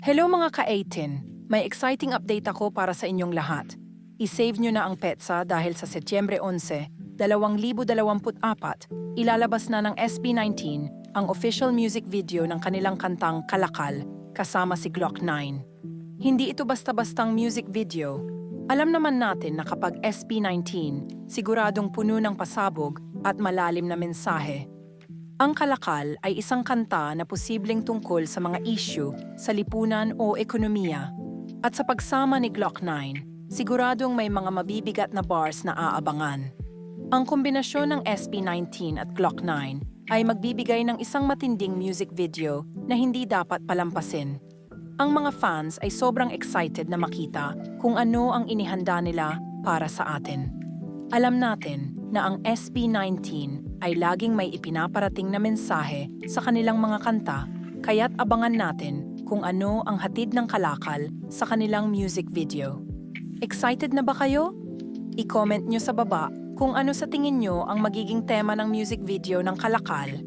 Hello mga ka-18! May exciting update ako para sa inyong lahat. I-save nyo na ang PETSA dahil sa Setyembre 11, 2024, ilalabas na ng SB19 ang official music video ng kanilang kantang Kalakal kasama si Glock 9. Hindi ito basta-bastang music video. Alam naman natin na kapag SB19, siguradong puno ng pasabog at malalim na mensahe. Ang Kalakal ay isang kanta na posibleng tungkol sa mga issue sa lipunan o ekonomiya. At sa pagsama ni Glock 9, siguradong may mga mabibigat na bars na aabangan. Ang kombinasyon ng SB19 at Glock 9 ay magbibigay ng isang matinding music video na hindi dapat palampasin. Ang mga fans ay sobrang excited na makita kung ano ang inihanda nila para sa atin. Alam natin na ang SB19 ay laging may ipinaparating na mensahe sa kanilang mga kanta, kaya't abangan natin kung ano ang hatid ng Kalakal sa kanilang music video. Excited na ba kayo? I-comment nyo sa baba kung ano sa tingin nyo ang magiging tema ng music video ng Kalakal.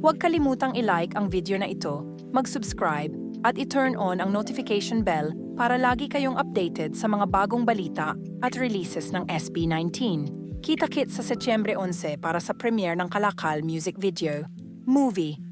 Huwag kalimutang i-like ang video na ito, mag-subscribe, at i-turn on ang notification bell para lagi kayong updated sa mga bagong balita at releases ng SB19. Kita-kits sa Setyembre 11 para sa premiere ng Kalakal music video. Movie.